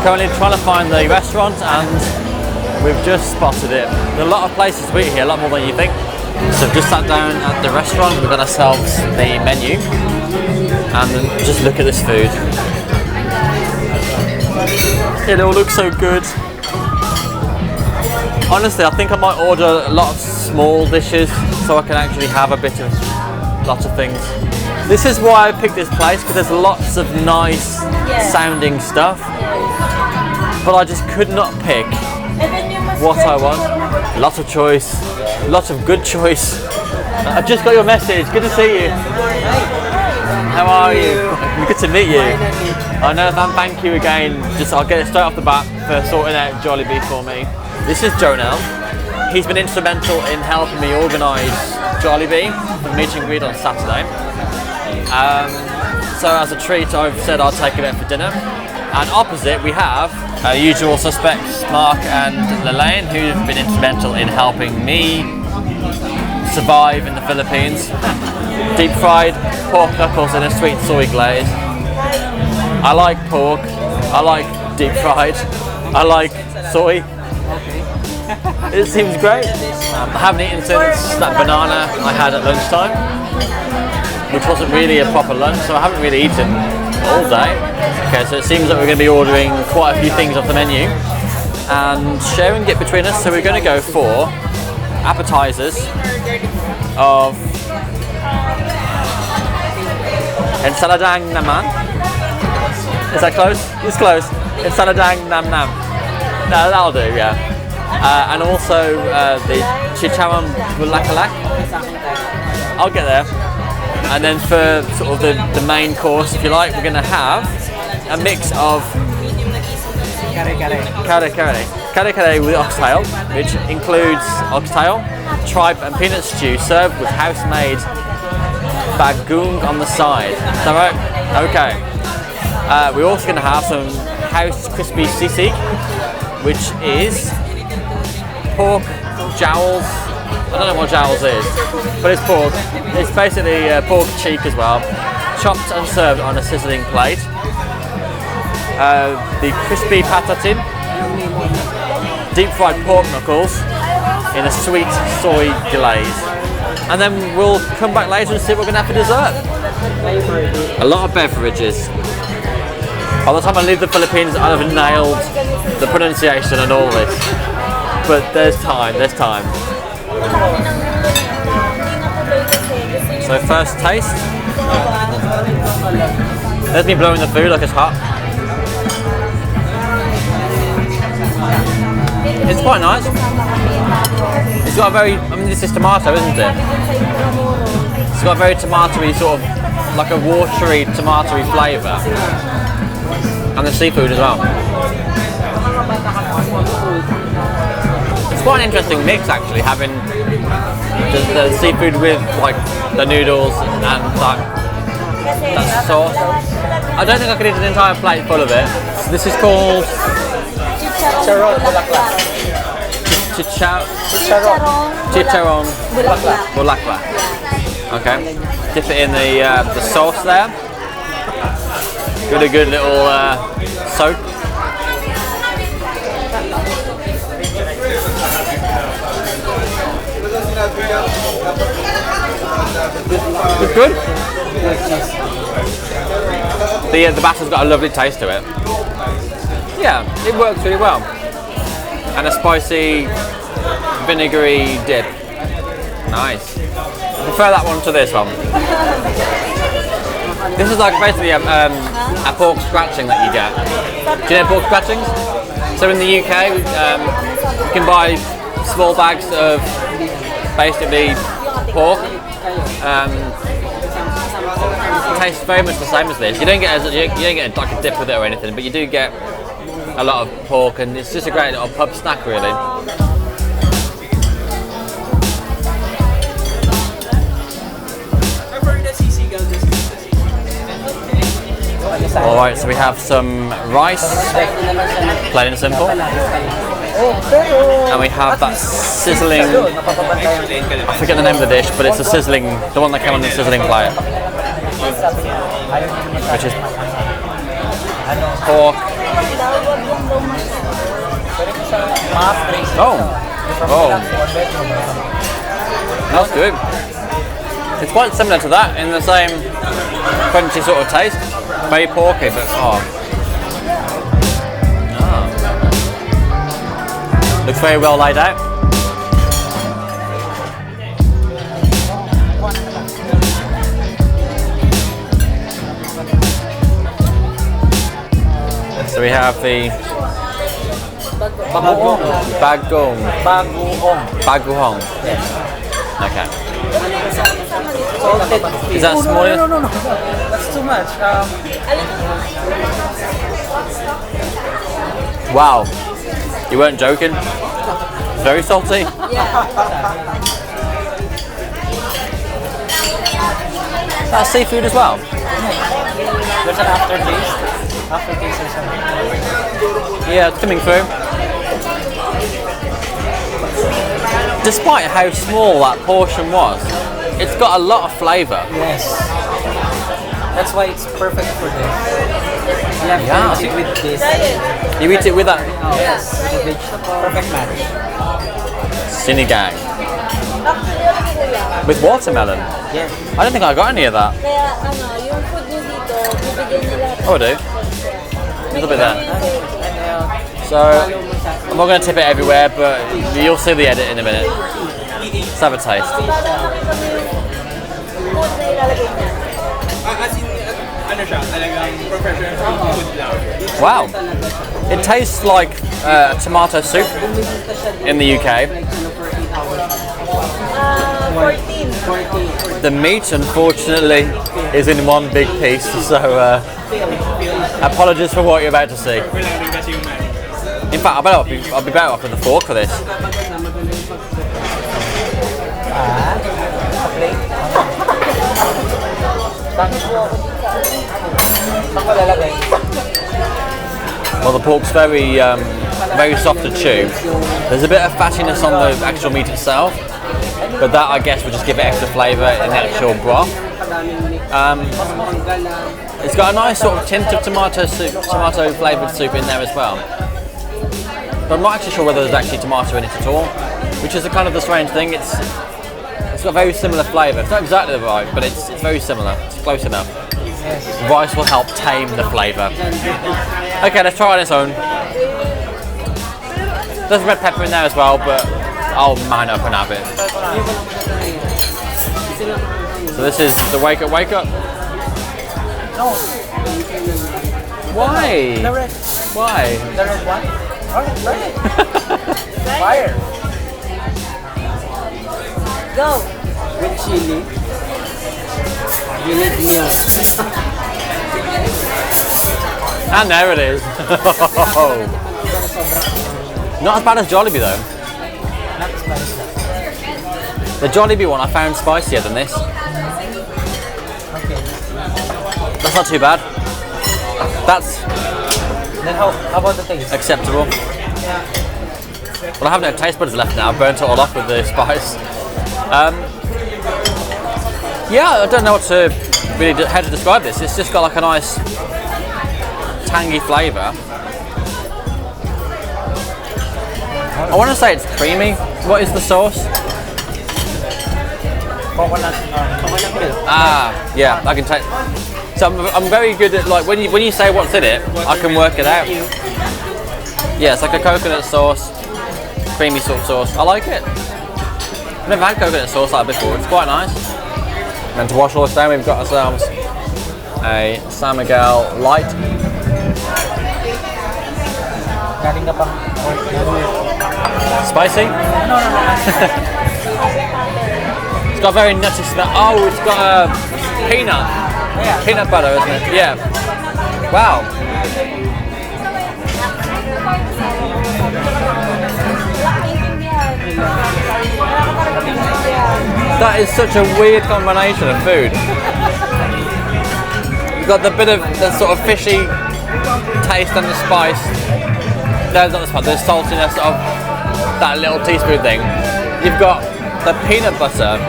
currently trying to find the restaurant and we've just spotted it. There are a lot of places to eat here, a lot more than you think. So we've just sat down at the restaurant, we've got ourselves the menu and just look at this food. It all looks so good. Honestly, I think I might order a lot of small dishes so I can actually have a bit of lots of things. This is why I picked this place, because there's lots of nice sounding stuff, but I just could not pick what I want. Lots of choice, lots of good choice. I've just got your message. Good to see you. How are you? Good to meet you. I know, thank you again. I'll get it straight off the bat for sorting out Jollibee for me. This is Jonell. He's been instrumental in helping me organise Jollibee for the meet and greet on Saturday. So as a treat, I've said I'll take him out for dinner. And opposite we have our usual suspects, Mark and Lalaine, who've been instrumental in helping me survive in the Philippines. Deep fried pork knuckles in a sweet soy glaze. I like pork, I like deep fried, I like soy. It seems great. I haven't eaten since that banana I had at lunchtime, which wasn't really a proper lunch, so I haven't really eaten all day. Okay, so it seems that we're going to be ordering quite a few things off the menu and sharing it between us. So we're going to go for appetizers of Ensaladang Namnam. Is that close? It's close. Ensaladang Namnam. No, that'll do, yeah. And also the Chicharon Bulaklak. I'll get there. And then for sort of the main course, if you like, we're going to have a mix of kare with oxtail, which includes oxtail, tripe and peanut stew served with house-made bagung on the side. Is that right? Okay. We're also going to have some house crispy sisig, which is pork jowls. I don't know what jowls is, but it's pork. It's basically pork cheek as well, chopped and served on a sizzling plate. The crispy patatin, deep fried pork knuckles in a sweet soy glaze. And then we'll come back later and see what we're going to have for dessert. A lot of beverages. By the time I leave the Philippines, I'll have nailed the pronunciation and all this. But there's time, there's time. So first taste. There's me blowing the food like it's hot. It's quite nice. It's got a very, I mean this is tomato, isn't it? It's got a very tomatoey sort of, like a watery tomatoey flavour. And the seafood as well. It's quite an interesting mix actually, having the seafood with like the noodles and that sauce. I don't think I could eat an entire plate full of it. This is called Chicharon Bulaklak. Chicharon Bulaklak. Okay. Dip it in the sauce there. Give it a good little soak. It's good. The batter's got a lovely taste to it. Yeah, it works really well. And a spicy, vinegary dip. Nice. I prefer that one to this one. This is like basically a pork scratching that you get. Do you know pork scratchings? So in the UK, you can buy small bags of basically pork. It tastes very much the same as this. You don't get like a dip with it or anything, but you do get a lot of pork, and it's just a great little pub snack, really. Alright, so we have some rice, plain and simple. And we have that sizzling, I forget the name of the dish, but it's the sizzling, the one that came on the sizzling plate. Which is pork, Oh, oh, that's good. It's quite similar to that in the same crunchy sort of taste. Very porky, but looks very well laid out. So we have the bagoong. Bagoong. Yes. Okay. Salted. Is that small? No. That's too much. Wow. You weren't joking? Very salty? That's seafood as well? There's an aftertaste. Aftertaste or something. Yeah, it's coming through. Despite how small that portion was, it's got a lot of flavour. Yes. That's why it's perfect for this. You have Yeah. to eat it with this. You eat it with that Yes, with the vegetable. Perfect match. sinigang. With watermelon. Yes. I don't think I got any of that. Kaya yung food nyo dito, bibigyan nila. Oh, I do. A little bit there. So, I'm not going to tip it everywhere, but you'll see the edit in a minute. Let's have a taste. Food na ilalagay niya. Wow. It tastes like tomato soup in the UK. 14. The meat, unfortunately, is in one big piece, so apologies for what you're about to see. In fact, I'll be better off with a fork for this. Well, the pork's very soft to chew. There's a bit of fattiness on the actual meat itself, but that, I guess, will just give it extra flavour in the actual broth. It's got a nice sort of tint of tomato flavoured soup in there as well. But I'm not actually sure whether there's actually tomato in it at all, which is kind of the strange thing. It's got a very similar flavour. It's not exactly right, but it's very similar. It's close enough. Rice will help tame the flavour. Okay, let's try it on its own. There's red pepper in there as well, but I'll man up and have it. So this is the wake up. No. Why? The red. Why? The red one? Oh, red. Fire. Go. With chili. You need milk. And there it is. Not as bad as Jollibee though. Not spicy. The Jollibee one I found spicier than this. Okay. That's not too bad. That's Then how about the taste? acceptable. Well, I have no taste buds left now. I've burnt it all off with the spice. Yeah, I don't know how to describe this. It's just got like a nice tangy flavour. I want to say it's creamy. What is the sauce? Coconut milk. Ah, yeah, I can take. So I'm very good at like when you say what's in it, I can work it out. Yeah, it's like a coconut sauce, creamy sort of sauce. I like it. I've never had coconut sauce like that before. It's quite nice. And to wash all this down, we've got ourselves a San Miguel Light. Galing na pang Spicy? No. It's got a very nutty smell. Oh, it's got a peanut. Yeah. Peanut butter, isn't it? Yeah. Wow. That is such a weird combination of food. You've got the bit of the sort of fishy taste and the spice. There's not the spice, the saltiness of that little teaspoon thing. You've got the peanut butter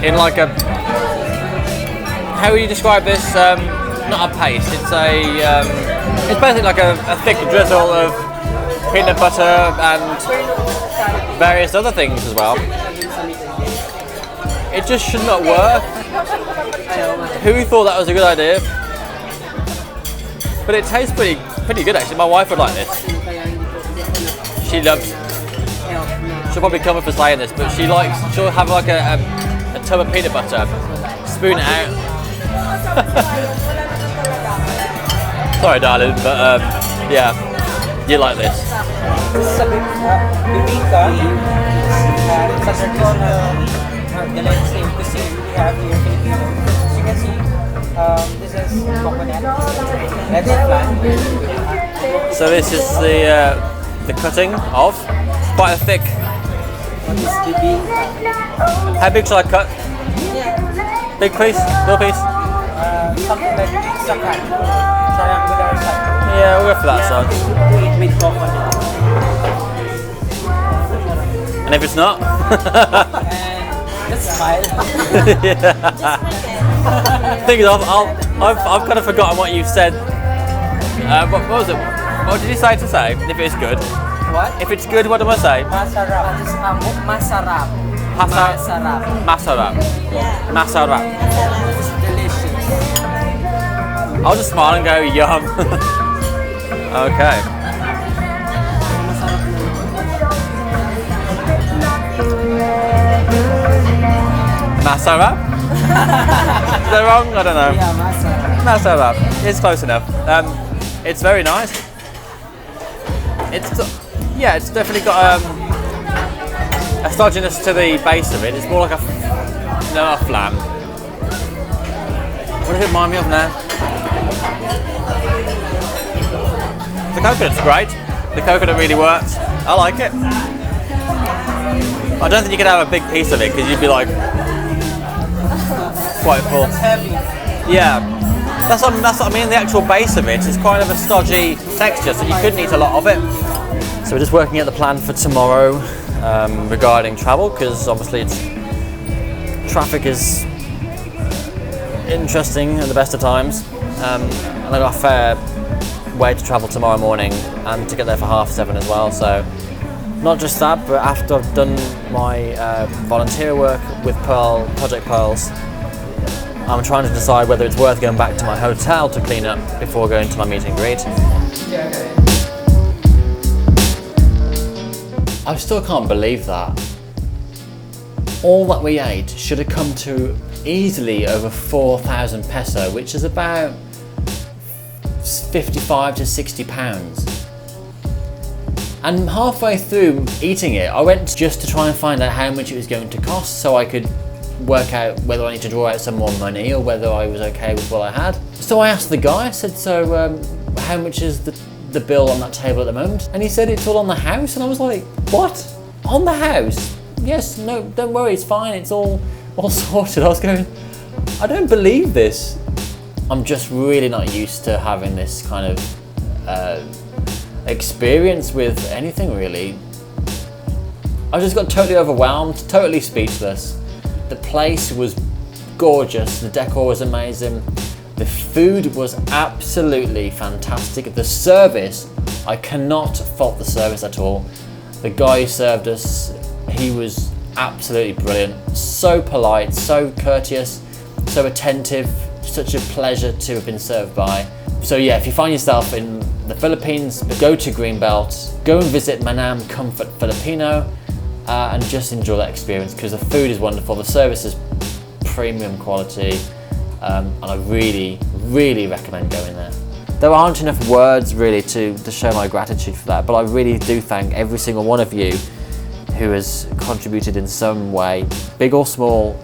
in like a, how would you describe this? Not a paste, it's basically like a thick drizzle of peanut butter and various other things as well. It just should not work. Who thought that was a good idea? But it tastes pretty good actually. My wife would like this. She loves. She'll probably come up for saying this, but she'll have like a tub of peanut butter, spoon it out. Sorry, darling, but yeah, you like this. This is a bibingka. It's a traditional Lalaine same cuisine we have here in Filipino. As you can see, this is coconut. That's a plant. So this is the cutting of. It's quite a thick. This is bibingka. How big shall I cut? Big piece? Little piece? Something like sakat. Triangular sakat. Yeah, we'll go for that size. To eat with coconut. And if it's not? Just smile. Thing is, I've kind of forgotten what you've said. What was it? What did you say to say? If it's good. What? If it's good, what do I say? Masarap. Masarap. Masarap. Masarap. Yeah. Masarap. It's delicious. I'll just smile and go yum. Okay. Masarap? Is that wrong? I don't know. Yeah, masarap. Masarap. It's close enough. It's very nice. It's definitely got a stodginess to the base of it. It's more like a flan. What does it remind me of now? The coconut's great. The coconut really works. I like it. I don't think you could have a big piece of it because you'd be like quite full. It's heavy. Yeah, that's what I mean. The actual base of it is kind of a stodgy texture, so you couldn't eat a lot of it. So we're just working out the plan for tomorrow regarding travel, because obviously traffic is interesting at the best of times, and I got a fair way to travel tomorrow morning and to get there for 7:30 as well. So not just that, but after I've done my volunteer work with Project Pearls, I'm trying to decide whether it's worth going back to my hotel to clean up before going to my meet and greet. I still can't believe that. All that we ate should have come to easily over 4,000 peso, which is about 55 to 60 pounds. And halfway through eating it, I went just to try and find out how much it was going to cost so I could work out whether I need to draw out some more money or whether I was okay with what I had. So I asked the guy, I said, so how much is the bill on that table at the moment? And he said it's all on the house, and I was like, what? On the house? Yes, no, don't worry, it's fine, it's all sorted. I was going, I don't believe this. I'm just really not used to having this kind of experience with anything really. I just got totally overwhelmed, totally speechless. The place was gorgeous, the decor was amazing, the food was absolutely fantastic. The service, I cannot fault the service at all. The guy who served us, he was absolutely brilliant, so polite, so courteous, so attentive, such a pleasure to have been served by. So yeah, if you find yourself in the Philippines, go to Greenbelt, go and visit Manam Comfort Filipino, and just enjoy that experience, because the food is wonderful, the service is premium quality, and I really, really recommend going there. There aren't enough words really to show my gratitude for that, but I really do thank every single one of you who has contributed in some way, big or small.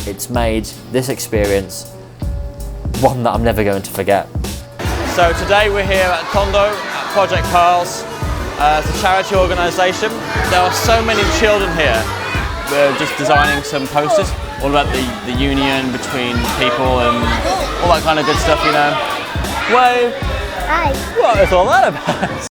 It's made this experience one that I'm never going to forget. So today we're here at Tondo at Project Pearls. It's a charity organisation. There are so many children here. We're just designing some posters all about the union between people and all that kind of good stuff, you know. Wave! Hi! What is all that about?